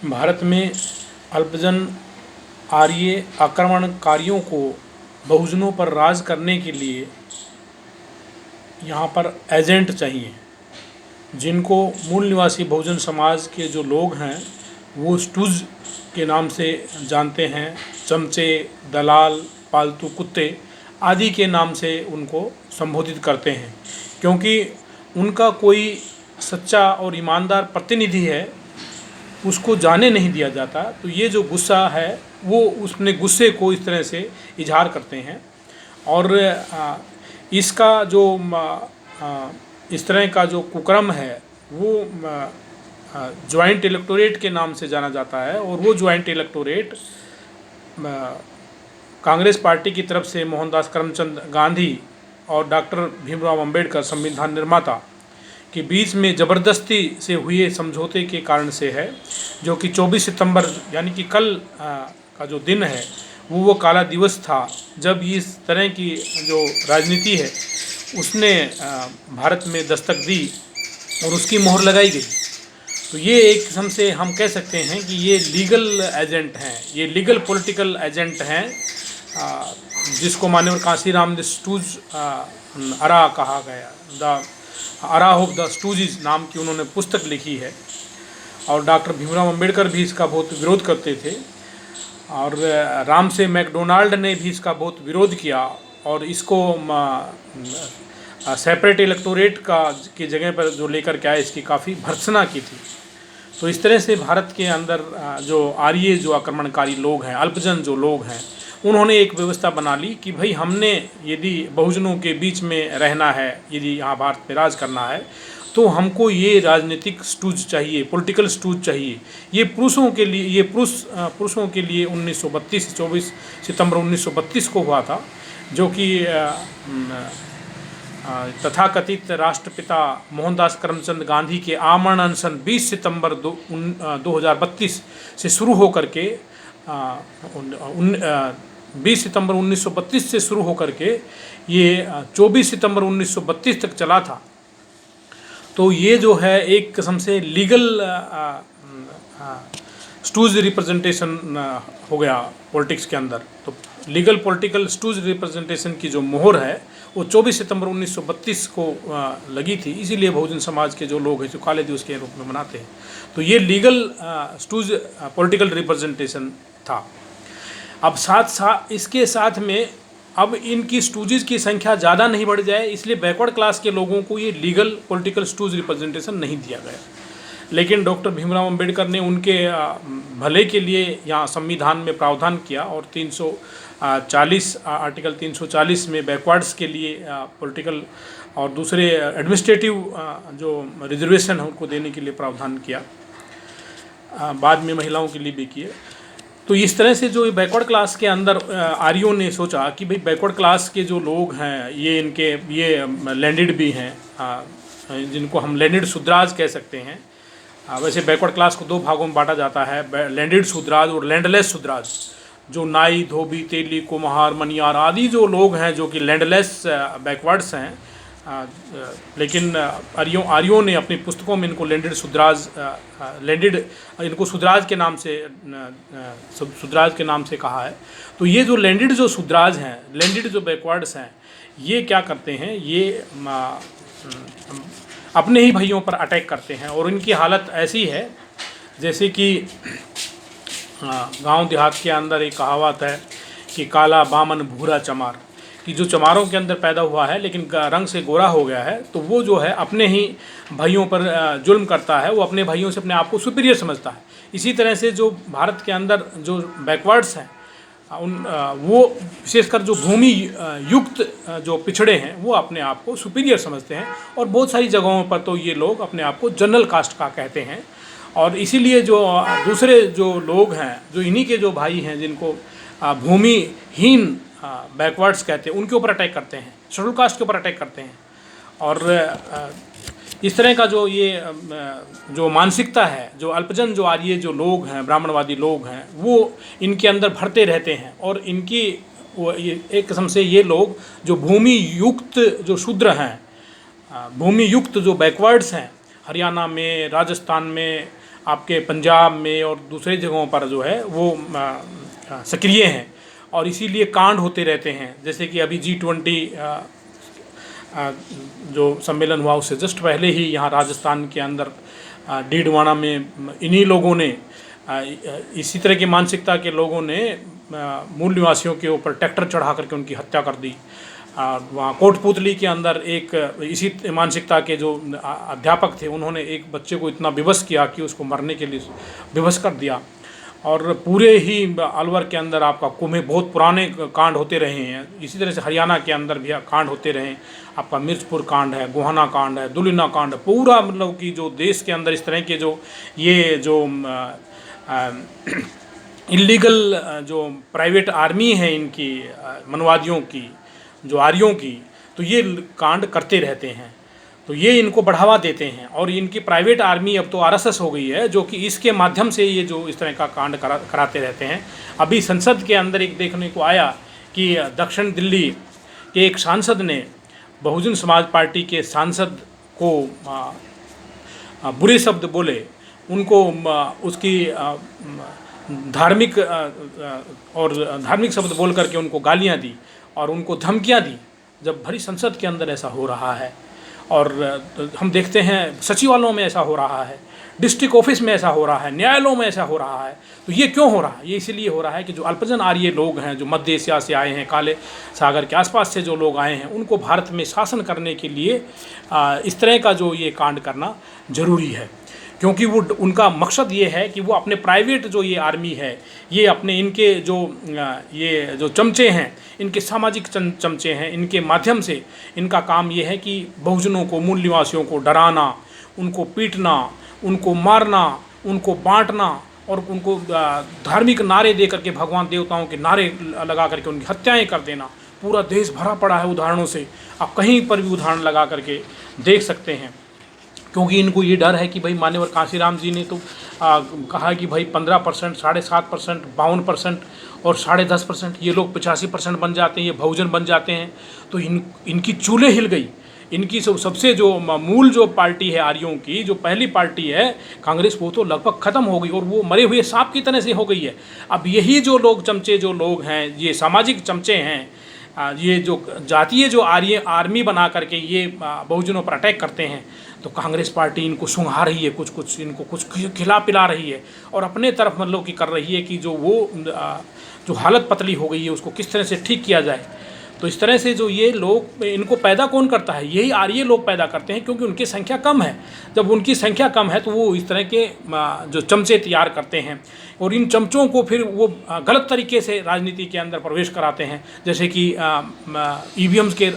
भारत में अल्पजन आर्य आक्रमणकारियों को बहुजनों पर राज करने के लिए यहाँ पर एजेंट चाहिए, जिनको मूल निवासी बहुजन समाज के जो लोग हैं वो स्टूज के नाम से जानते हैं। चमचे, दलाल, पालतू कुत्ते आदि के नाम से उनको संबोधित करते हैं, क्योंकि उनका कोई सच्चा और ईमानदार प्रतिनिधि है उसको जाने नहीं दिया जाता। तो ये जो गुस्सा है वो उसने गुस्से को इस तरह से इजहार करते हैं। और इसका जो इस तरह का जो कुक्रम है वो जॉइंट इलेक्टोरेट के नाम से जाना जाता है। और वो जॉइंट इलेक्टोरेट कांग्रेस पार्टी की तरफ से मोहनदास करमचंद गांधी और डॉक्टर भीमराव अंबेडकर संविधान निर्माता के बीच में ज़बरदस्ती से हुए समझौते के कारण से है, जो कि 24 सितंबर यानी कि कल का जो दिन है वो काला दिवस था जब इस तरह की जो राजनीति है उसने भारत में दस्तक दी और उसकी मोहर लगाई गई। तो ये एक किस्म से हम कह सकते हैं कि ये लीगल एजेंट हैं, ये लीगल पॉलिटिकल एजेंट हैं, जिसको माननीय कांशीराम द स्टूज अरा कहा गया। द अरा ऑफ द स्टूजिज नाम की उन्होंने पुस्तक लिखी है और डॉक्टर भीमराव अंबेडकर भी इसका बहुत विरोध करते थे और राम से मैकडोनाल्ड ने भी इसका बहुत विरोध किया और इसको सेपरेट इलेक्टोरेट का की जगह पर जो लेकर के आए इसकी काफ़ी भर्त्सना की थी। तो इस तरह से भारत के अंदर जो आर्य जो आक्रमणकारी लोग हैं, अल्पजन जो लोग हैं, उन्होंने एक व्यवस्था बना ली कि भाई हमने यदि बहुजनों के बीच में रहना है, यदि यहाँ भारत में राज करना है तो हमको ये राजनीतिक स्टूज चाहिए, पॉलिटिकल स्टूज चाहिए। ये पुरुषों के लिए, ये पुरुषों के लिए 1932 24 सितंबर 1932 को हुआ था, जो कि तथाकथित राष्ट्रपिता मोहनदास करमचंद गांधी के आमरण अनशन 20 सितंबर 2032 से शुरू होकर के 20 सितंबर 1932 से शुरू होकर के ये 24 सितंबर 1932 तक चला था। तो ये जो है एक किस्म से लीगल स्टूज रिप्रेजेंटेशन हो गया पॉलिटिक्स के अंदर। तो लीगल पॉलिटिकल स्टूज रिप्रेजेंटेशन की जो मोहर है वो 24 सितंबर 1932 को लगी थी, इसीलिए बहुजन समाज के जो लोग हैं जो काले दिवस के रूप में मनाते हैं। तो ये लीगल स्टूज पॉलिटिकल रिप्रेजेंटेशन था। अब इसके साथ में अब इनकी स्टूजेज की संख्या ज़्यादा नहीं बढ़ जाए, इसलिए बैकवर्ड क्लास के लोगों को ये लीगल पॉलिटिकल स्टूज रिप्रेजेंटेशन नहीं दिया गया। लेकिन डॉक्टर भीमराव अंबेडकर ने उनके भले के लिए यहाँ संविधान में प्रावधान किया और 340 आर्टिकल 340 में बैकवर्ड्स के लिए पॉलिटिकल और दूसरे एडमिनिस्ट्रेटिव जो रिजर्वेशन है उनको देने के लिए प्रावधान किया, बाद में महिलाओं के लिए भी किए। तो इस तरह से जो बैकवर्ड क्लास के अंदर आर्यों ने सोचा कि भाई बैकवर्ड क्लास के जो लोग हैं ये लैंडेड भी हैं, जिनको हम लैंडेड शूद्राज कह सकते हैं। वैसे बैकवर्ड क्लास को दो भागों में बांटा जाता है, लैंडेड शूद्राज और लैंडलेस शूद्राज। जो नाई, धोबी, तेली, कुम्हार, मनियार आदि जो लोग हैं जो कि लैंडलेस बैकवर्ड्स हैं, लेकिन आर्यों ने अपनी पुस्तकों में इनको लैंडेड शूद्राज इनको शूद्राज के नाम से कहा है। तो ये जो लैंडेड जो शूद्राज हैं, लैंडेड जो बैकवर्ड्स हैं, ये क्या करते हैं, ये अपने ही भाइयों पर अटैक करते हैं। और इनकी हालत ऐसी है जैसे कि गांव देहात के अंदर एक कहावत है कि काला बामन भूरा चमार, कि जो चमारों के अंदर पैदा हुआ है लेकिन रंग से गोरा हो गया है, तो वो जो है अपने ही भाइयों पर जुल्म करता है, वो अपने भाइयों से अपने आप को सुपीरियर समझता है। इसी तरह से जो भारत के अंदर जो बैकवर्ड्स हैं वो विशेषकर जो भूमि युक्त जो पिछड़े हैं वो अपने आप को सुपीरियर समझते हैं और बहुत सारी जगहों पर तो ये लोग अपने आप को जनरल कास्ट का कहते हैं। और इसीलिए जो दूसरे जो लोग हैं, जो इन्हीं के जो भाई हैं जिनको भूमिहीन बैकवर्ड्स कहते हैं, उनके ऊपर अटैक करते हैं, शेड्यूल कास्ट के ऊपर अटैक करते हैं। और इस तरह का जो ये जो मानसिकता है, जो अल्पजन जो आर्य जो लोग हैं, ब्राह्मणवादी लोग हैं, वो इनके अंदर भरते रहते हैं। और इनकी वो एक किस्म से ये लोग जो भूमि युक्त जो शूद्र हैं, भूमि युक्त जो बैकवर्ड्स हैं, हरियाणा में, राजस्थान में, आपके पंजाब में और दूसरे जगहों पर जो है वो सक्रिय हैं और इसीलिए कांड होते रहते हैं। जैसे कि अभी G20 जो सम्मेलन हुआ उससे जस्ट पहले ही यहाँ राजस्थान के अंदर डीडवाना में इन्हीं लोगों ने इसी तरह की मानसिकता के लोगों ने मूल निवासियों के ऊपर ट्रैक्टर चढ़ा करके उनकी हत्या कर दी। वहाँ कोटपुतली के अंदर एक इसी मानसिकता के जो अध्यापक थे उन्होंने एक बच्चे को इतना विवश किया कि उसको मरने के लिए विवश कर दिया। और पूरे ही अलवर के अंदर आपका कुमें बहुत पुराने कांड होते रहे हैं। इसी तरह से हरियाणा के अंदर भी कांड होते रहे। आपका मिर्चपुर कांड है, गोहाना कांड है, दुलिना कांड है। पूरा मतलब कि जो देश के अंदर इस तरह के जो ये जो इलीगल जो प्राइवेट आर्मी है इनकी मनवादियों की, जो आर्यों की, तो ये कांड करते रहते हैं। तो ये इनको बढ़ावा देते हैं और इनकी प्राइवेट आर्मी अब तो RSS हो गई है, जो कि इसके माध्यम से ये जो इस तरह का कांड कराते रहते हैं। अभी संसद के अंदर एक देखने को आया कि दक्षिण दिल्ली के एक सांसद ने बहुजन समाज पार्टी के सांसद को बुरे शब्द बोले, उनको उसकी धार्मिक शब्द बोल करके उनको गालियां दी और उनको धमकियां दी। जब भरी संसद के अंदर ऐसा हो रहा है और हम देखते हैं सचिवालयों में ऐसा हो रहा है, डिस्ट्रिक्ट ऑफिस में ऐसा हो रहा है, न्यायालयों में ऐसा हो रहा है, तो ये क्यों हो रहा है? ये इसलिए हो रहा है कि जो अल्पजन आर्य लोग हैं, जो मध्य एशिया से आए हैं, काले सागर के आसपास से जो लोग आए हैं, उनको भारत में शासन करने के लिए इस तरह का जो ये कांड करना जरूरी है। क्योंकि वो उनका मकसद ये है कि वो अपने प्राइवेट जो ये आर्मी है, ये अपने इनके जो ये जो चमचे हैं, इनके सामाजिक चमचे हैं, इनके माध्यम से इनका काम ये है कि बहुजनों को, मूल निवासियों को डराना, उनको पीटना, उनको मारना, उनको बांटना और उनको धार्मिक नारे दे करके, भगवान देवताओं के नारे लगा करके उनकी हत्याएं कर देना। पूरा देश भरा पड़ा है उदाहरणों से, आप कहीं पर भी उदाहरण लगा करके देख सकते हैं। क्योंकि इनको ये डर है कि भाई मान्यवर कांशीराम जी ने तो कहा कि भाई 15%, 7.5%, 52% और 10.5% ये लोग 85% बन जाते हैं, ये बहुजन बन जाते हैं। तो इनकी चूल्हे हिल गई। इनकी सबसे जो मूल जो पार्टी है आर्यों की, जो पहली पार्टी है कांग्रेस, वो तो लगभग ख़त्म हो गई और वो मरे हुए सांप की तरह से हो गई है। अब यही जो लोग चमचे जो लोग हैं, ये सामाजिक चमचे हैं, ये जो जातीय जो आर्मी बना करके ये बहुजनों पर अटैक करते हैं, तो कांग्रेस पार्टी इनको सुंघा रही है, इनको कुछ खिला पिला रही है और अपने तरफ मतलब कि कर रही है कि जो वो जो हालत पतली हो गई है उसको किस तरह से ठीक किया जाए। तो इस तरह से जो ये लोग, इनको पैदा कौन करता है? यही आर्य लोग पैदा करते हैं, क्योंकि उनकी संख्या कम है। जब उनकी संख्या कम है तो वो इस तरह के जो चमचे तैयार करते हैं और इन चमचों को फिर वो गलत तरीके से राजनीति के अंदर प्रवेश कराते हैं, जैसे कि EVMs के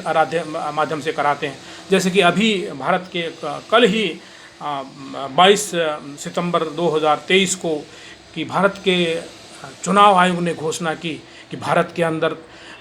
माध्यम से कराते हैं। जैसे कि अभी भारत के कल ही 22 सितंबर 2023 को कि भारत के चुनाव आयोग ने घोषणा की कि भारत के अंदर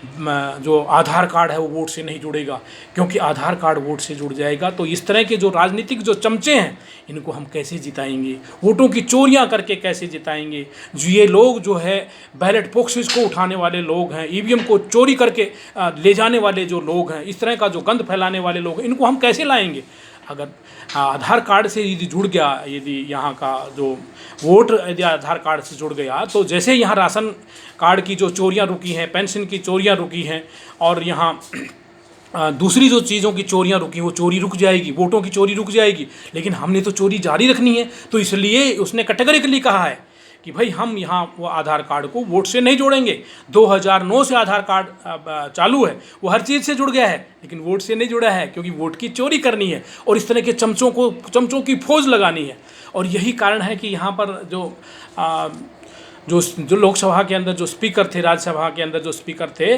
जो आधार कार्ड है वो वोट से नहीं जुड़ेगा, क्योंकि आधार कार्ड वोट से जुड़ जाएगा तो इस तरह के जो राजनीतिक जो चमचे हैं इनको हम कैसे जिताएंगे, वोटों की चोरियां करके कैसे जिताएंगे। जो ये लोग जो है बैलेट बॉक्सेस को उठाने वाले लोग हैं, EVM को चोरी करके ले जाने वाले जो लोग हैं, इस तरह का जो गंद फैलाने वाले लोग हैं, इनको हम कैसे लाएंगे? अगर आधार कार्ड से यदि जुड़ गया, यदि यहाँ का जो वोट यदि आधार कार्ड से जुड़ गया, तो जैसे यहाँ राशन कार्ड की जो चोरियाँ रुकी हैं, पेंशन की चोरियाँ रुकी हैं और यहाँ दूसरी जो चीज़ों की चोरियाँ रुकी, वो चोरी रुक जाएगी, वोटों की चोरी रुक जाएगी। लेकिन हमने तो चोरी जारी रखनी है, तो इसलिए उसने कैटेगरिकली कहा है कि भाई हम यहाँ वो आधार कार्ड को वोट से नहीं जोड़ेंगे। 2009 से आधार कार्ड चालू है, वो हर चीज़ से जुड़ गया है, लेकिन वोट से नहीं जुड़ा है, क्योंकि वोट की चोरी करनी है और इस तरह के चमचों की फौज लगानी है। और यही कारण है कि यहाँ पर जो लोकसभा के अंदर जो स्पीकर थे, राज्यसभा के अंदर जो स्पीकर थे,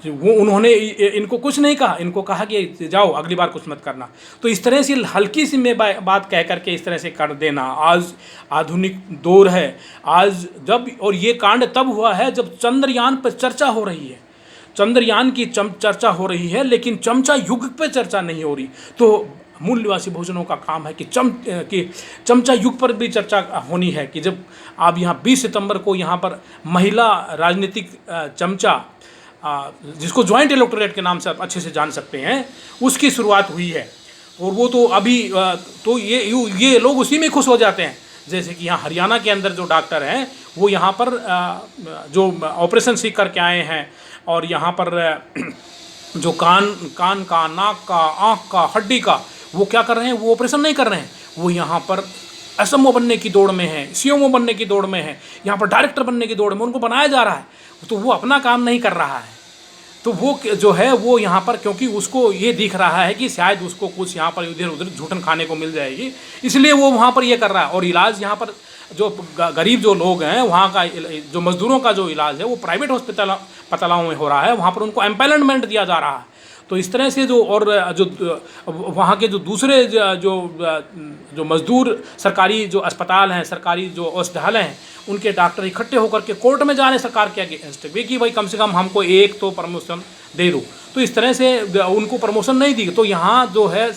वो उन्होंने इनको कुछ नहीं कहा, इनको कहा कि जाओ अगली बार कुछ मत करना। तो इस तरह से हल्की सी में बात कह करके इस तरह से कर देना, आज आधुनिक दौर है आज जब, और ये कांड तब हुआ है जब चंद्रयान पर चर्चा हो रही है, चंद्रयान की चर्चा हो रही है, लेकिन चमचा युग पे चर्चा नहीं हो रही। तो मूल निवासी बहुजनों का काम है कि चमचा युग पर भी चर्चा होनी है कि जब आप यहाँ 20 सितंबर को यहाँ पर महिला राजनीतिक चमचा, जिसको ज्वाइंट इलेक्टोरेट के नाम से आप अच्छे से जान सकते हैं, उसकी शुरुआत हुई है। और वो तो अभी तो ये लोग उसी में खुश हो जाते हैं जैसे कि यहाँ हरियाणा के अंदर जो डॉक्टर हैं वो यहाँ पर जो ऑपरेशन सीख करके आए हैं, और यहाँ पर जो कान का, नाक का, आँख का, हड्डी का, वो क्या कर रहे हैं, वो ऑपरेशन नहीं कर रहे हैं, वो यहाँ पर एसएमओ बनने की दौड़ में है, सीएमओ बनने की दौड़ में है, यहाँ पर डायरेक्टर बनने की दौड़ में उनको बनाया जा रहा है। तो वो अपना काम नहीं कर रहा है, तो वो जो है वो यहाँ पर, क्योंकि उसको ये दिख रहा है कि शायद उसको कुछ यहाँ पर इधर उधर झूठन खाने को मिल जाएगी, इसलिए वो वहाँ पर ये कर रहा है। और इलाज यहाँ पर जो गरीब जो लोग हैं वहाँ का, जो मजदूरों का जो इलाज है वो प्राइवेट अस्पतालों में हो रहा है, वहाँ पर उनको एम्पैनलमेंट दिया जा रहा है। तो इस तरह से जो, और जो वहाँ के जो दूसरे जो मजदूर सरकारी जो अस्पताल हैं, सरकारी जो औषधालय हैं, उनके डॉक्टर इकट्ठे होकर के कोर्ट में जा रहे हैं सरकार के अगेंस्ट में कि भाई कम से कम हमको एक तो प्रमोशन दे दो। तो इस तरह से उनको प्रमोशन नहीं दी। तो यहाँ जो है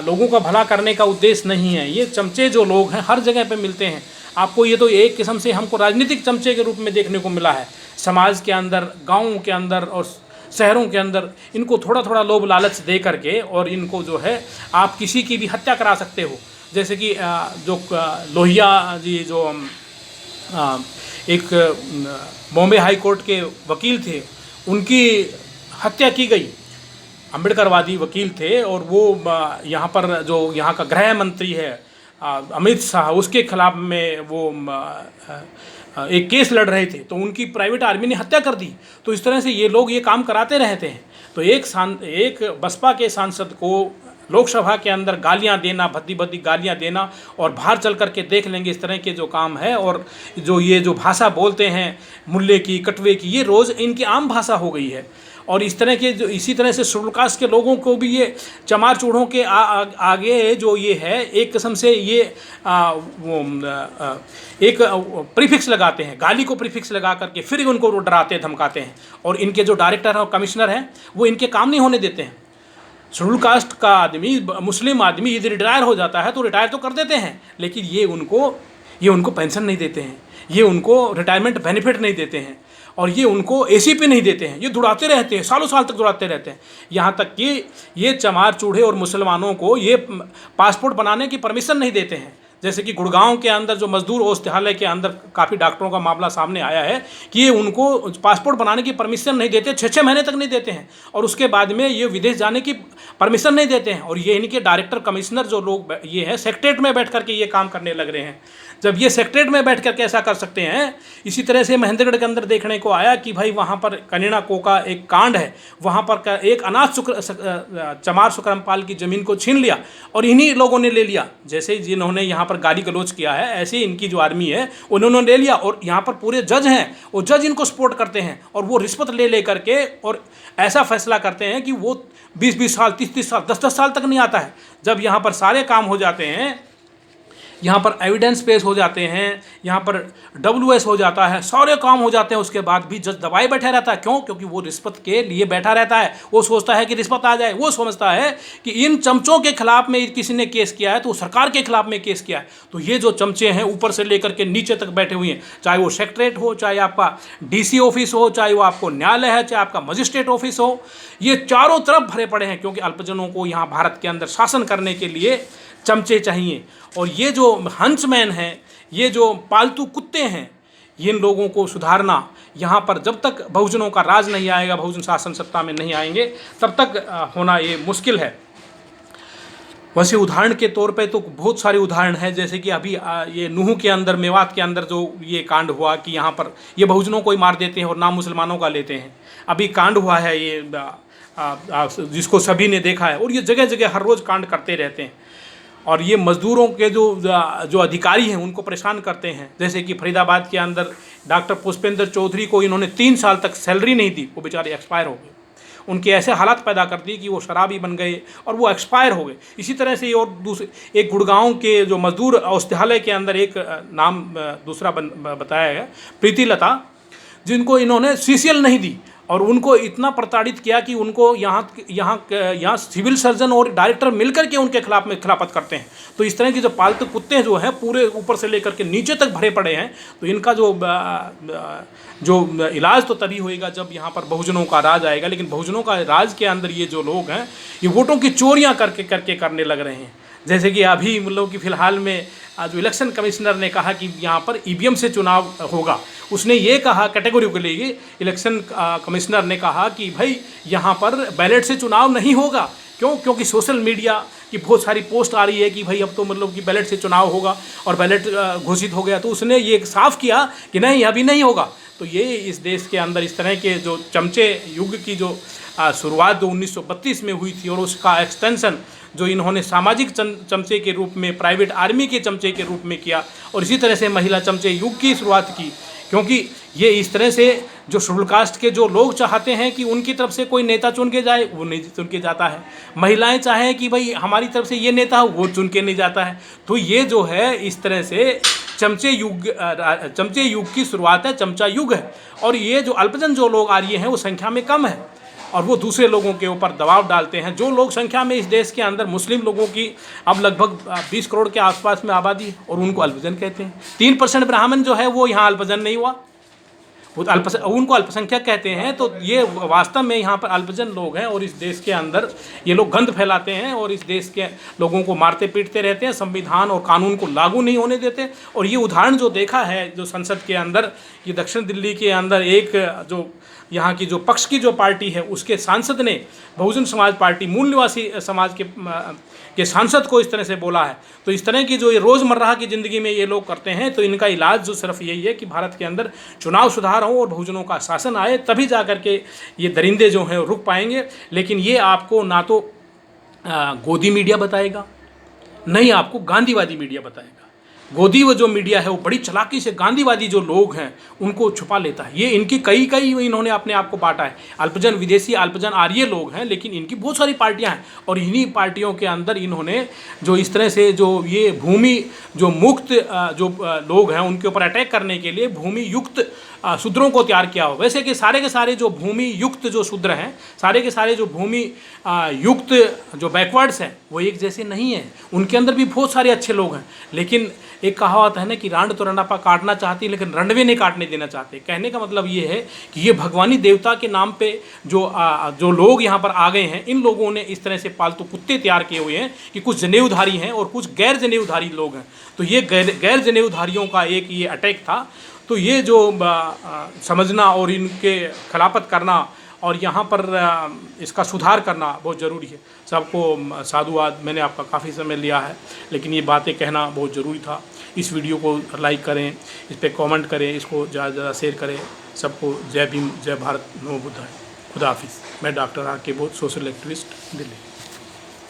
लोगों का भला करने का उद्देश्य नहीं है। ये चमचे जो लोग हैं हर जगह पे मिलते हैं आपको। ये तो एक किस्म से हमको राजनीतिक चमचे के रूप में देखने को मिला है समाज के अंदर, गाँवों के अंदर और शहरों के अंदर। इनको थोड़ा थोड़ा लोभ लालच दे करके और इनको जो है आप किसी की भी हत्या करा सकते हो। जैसे कि जो लोहिया जी जो एक बॉम्बे हाई कोर्ट के वकील थे, उनकी हत्या की गई। अम्बेडकरवादी वकील थे और वो यहाँ पर जो यहाँ का गृह मंत्री है अमित शाह, उसके खिलाफ में वो एक केस लड़ रहे थे, तो उनकी प्राइवेट आर्मी ने हत्या कर दी। तो इस तरह से ये लोग ये काम कराते रहते हैं। तो एक बसपा के सांसद को लोकसभा के अंदर गालियां देना, भद्दी भद्दी गालियां देना, और बाहर चल करके देख लेंगे इस तरह के जो काम है, और ये जो भाषा बोलते हैं मुल्ले की, कटवे की, ये रोज़ इनकी आम भाषा हो गई है। और इस तरह के जो, इसी तरह से शेड्यूल कास्ट के लोगों को भी ये चमार चूढ़ों के आगे जो ये है एक किस्म से ये एक प्रीफिक्स लगाते हैं, गाली को प्रीफिक्स लगा करके फिर उनको डराते धमकाते हैं। और इनके जो डायरेक्टर हैं और कमिश्नर हैं वो इनके काम नहीं होने देते हैं। शेड्यूल कास्ट का आदमी, मुस्लिम आदमी यदि रिटायर हो जाता है तो रिटायर तो कर देते हैं, लेकिन ये उनको पेंशन नहीं देते हैं, ये उनको रिटायरमेंट बेनिफिट नहीं देते हैं, और ये उनको एसीपी नहीं देते हैं। ये दुड़ाते रहते हैं, सालों साल तक दुड़ाते रहते हैं। यहाँ तक कि ये चमार चूढ़े और मुसलमानों को ये पासपोर्ट बनाने की परमिशन नहीं देते हैं। जैसे कि गुड़गांव के अंदर जो मजदूर औषधालय के अंदर काफ़ी डॉक्टरों का मामला सामने आया है कि ये उनको पासपोर्ट बनाने की परमिशन नहीं देते, 6-6 महीने तक नहीं देते हैं, और उसके बाद में ये विदेश जाने की परमिशन नहीं देते हैं। और ये इनके डायरेक्टर कमिश्नर जो लोग ये हैं सेक्रेटरीट में बैठ करके ये काम करने लग रहे हैं। जब ये सेक्रेटरीट में बैठ करके ऐसा कर सकते हैं, इसी तरह से महेंद्रगढ़ के अंदर देखने को आया कि भाई वहाँ पर कनीना कोका एक कांड है, वहाँ पर एक अनाथ चमार सुकरमपाल की ज़मीन को छीन लिया और इन्हीं लोगों ने ले लिया। जैसे जिन्होंने यहाँ पर गाली गलौज किया है, ऐसे इनकी जो आर्मी है उन्होंने ले लिया, और यहाँ पर पूरे जज हैं, वो जज इनको सपोर्ट करते हैं, और वो रिश्वत ले करके और ऐसा फैसला करते हैं कि वो 20-20 साल, 30-30 साल, 10-10 साल तक नहीं आता है। जब यहाँ पर सारे काम हो जाते हैं, यहाँ पर एविडेंस पेश हो जाते हैं, यहाँ पर WS हो जाता है, सारे काम हो जाते हैं, उसके बाद भी जज दबाए बैठा रहता है। क्यों? क्योंकि वो रिश्वत के लिए बैठा रहता है। वो सोचता है कि रिश्वत आ जाए। वो समझता है कि इन चमचों के खिलाफ में किसी ने केस किया है तो सरकार के खिलाफ में केस किया है। तो ये जो चमचे हैं ऊपर से लेकर के नीचे तक बैठे हुए हैं, चाहे वो सेक्रेटरीट हो, चाहे आपका DC ऑफिस हो, चाहे वो आपको न्यायालय है, चाहे आपका मजिस्ट्रेट ऑफिस हो, ये चारों तरफ भरे पड़े हैं। क्योंकि अल्पजनों को यहाँ भारत के अंदर शासन करने के लिए चमचे चाहिए। और ये जो हंसमैन हैं, ये जो पालतू कुत्ते हैं, इन लोगों को सुधारना, यहाँ पर जब तक बहुजनों का राज नहीं आएगा, बहुजन शासन सत्ता में नहीं आएंगे, तब तक होना ये मुश्किल है। वैसे उदाहरण के तौर पे तो बहुत सारे उदाहरण हैं। जैसे कि अभी ये नूह के अंदर, मेवात के अंदर जो ये कांड हुआ कि यहाँ पर ये बहुजनों को ही मार देते हैं और नाम मुसलमानों का लेते हैं। अभी कांड हुआ है ये जिसको सभी ने देखा है, और ये जगह जगह हर रोज़ कांड करते रहते हैं। और ये मज़दूरों के जो अधिकारी हैं उनको परेशान करते हैं। जैसे कि फरीदाबाद के अंदर डॉक्टर पुष्पेंद्र चौधरी को इन्होंने 3 साल तक सैलरी नहीं दी, वो बेचारे एक्सपायर हो गए। उनके ऐसे हालात पैदा कर दिए कि वो शराबी बन गए और वो एक्सपायर हो गए। इसी तरह से और दूसरे एक गुड़गांव के जो मजदूर औषधालय के अंदर एक नाम दूसरा बताया गया, प्रीति लता, जिनको इन्होंने CCL नहीं दी, और उनको इतना प्रताड़ित किया कि उनको यहाँ सिविल सर्जन और डायरेक्टर मिलकर के उनके खिलाफ में खिलाफत करते हैं। तो इस तरह के जो पालतू कुत्ते जो हैं पूरे ऊपर से लेकर के नीचे तक भरे पड़े हैं। तो इनका जो इलाज तो तभी होएगा जब यहाँ पर बहुजनों का राज आएगा। लेकिन बहुजनों का राज के अंदर ये जो लोग हैं ये वोटों की चोरियाँ करके करने लग रहे हैं। जैसे कि अभी मतलब कि फ़िलहाल में जो इलेक्शन कमिश्नर ने कहा कि यहाँ पर ईवीएम से चुनाव होगा, उसने ये कहा कैटेगरी के लिए, इलेक्शन कमिश्नर ने कहा कि भाई यहाँ पर बैलेट से चुनाव नहीं होगा। क्यों? क्योंकि सोशल मीडिया की बहुत सारी पोस्ट आ रही है कि भाई अब तो मतलब कि बैलेट से चुनाव होगा और बैलेट घोषित हो गया, तो उसने ये साफ किया कि नहीं, अभी नहीं होगा। तो ये इस देश के अंदर इस तरह के जो चमचे युग की जो शुरुआत जो 1932 में हुई थी, और उसका एक्सटेंशन जो इन्होंने सामाजिक चमचे के रूप में, प्राइवेट आर्मी के चमचे के रूप में किया, और इसी तरह से महिला चमचे युग की शुरुआत की। क्योंकि ये इस तरह से जो शेड्यूल कास्ट के जो लोग चाहते हैं कि उनकी तरफ से कोई नेता चुन के जाए, वो नहीं चुन के जाता है। महिलाएं चाहें कि भाई हमारी तरफ से ये नेता हो, वो चुन के नहीं जाता है। तो ये जो है इस तरह से चमचे युग की शुरुआत है, चमचा युग है। और ये जो अल्पजन जो लोग आ रही हैं वो संख्या में कम है, और वो दूसरे लोगों के ऊपर दबाव डालते हैं। जो लोग संख्या में इस देश के अंदर, मुस्लिम लोगों की अब लगभग 20 करोड़ के आसपास में आबादी है, और उनको अल्पजन कहते हैं। 3% ब्राह्मण जो है वो यहाँ अल्पजन नहीं हुआ, वो उनको अल्पसंख्यक कहते हैं। तो ये वास्तव में यहाँ पर अल्पजन लोग हैं, और इस देश के अंदर ये लोग गंद फैलाते हैं, और इस देश के लोगों को मारते पीटते रहते हैं, संविधान और कानून को लागू नहीं होने देते। और ये उदाहरण जो देखा है जो संसद के अंदर, ये दक्षिण दिल्ली के अंदर एक जो यहाँ की जो पक्ष की जो पार्टी है, उसके सांसद ने बहुजन समाज पार्टी, मूल निवासी समाज के सांसद को इस तरह से बोला है। तो इस तरह की जो ये रोज़मर्रा की ज़िंदगी में ये लोग करते हैं, तो इनका इलाज जो सिर्फ यही है कि भारत के अंदर चुनाव सुधार हो और बहुजनों का शासन आए, तभी जा कर के ये दरिंदे जो हैं रुक पाएंगे। लेकिन ये आपको ना तो गोदी मीडिया बताएगा, नहीं आपको गांधीवादी मीडिया बताएगा। गोदी वो जो मीडिया है वो बड़ी चालाकी से गांधीवादी जो लोग हैं उनको छुपा लेता है। ये इनकी कई इन्होंने अपने आप को बांटा है। अल्पजन विदेशी, अल्पजन आर्य लोग हैं, लेकिन इनकी बहुत सारी पार्टियां हैं, और इन्हीं पार्टियों के अंदर इन्होंने जो इस तरह से जो ये भूमि जो मुक्त जो लोग हैं उनके ऊपर अटैक करने के लिए भूमि युक्त शूद्रों को तैयार किया हो। वैसे कि सारे के सारे जो भूमि युक्त जो शूद्र हैं, सारे के सारे जो भूमि युक्त जो बैकवर्ड्स हैं, वो एक जैसे नहीं हैं। उनके अंदर भी बहुत सारे अच्छे लोग हैं। लेकिन एक कहावत है ना कि रांड तो रंडापा काटना चाहती है, लेकिन रंडवे नहीं काटने देना चाहते। कहने का मतलब ये है कि ये भगवानी देवता के नाम पे जो लोग यहाँ पर आ गए हैं, इन लोगों ने इस तरह से पालतू कुत्ते तैयार किए हुए हैं कि कुछ जनेऊधारी हैं और कुछ गैर जनेऊधारी लोग हैं। तो ये गैर जनेऊधारियों का एक ये अटैक था। तो ये जो समझना और इनके खिलाफत करना और यहाँ पर इसका सुधार करना बहुत ज़रूरी है। सबको साधुवाद। मैंने आपका काफ़ी समय लिया है, लेकिन ये बातें कहना बहुत ज़रूरी था। इस वीडियो को लाइक करें, इस पर कमेंट करें, इसको ज़्यादा से ज़्यादा शेयर करें। सबको जय भीम, जय भारत, नमो बुद्धाय, खुदा हाफिज़। मैं डॉक्टर आर के बोध, सोशल एक्टिविस्ट, दिल्ली।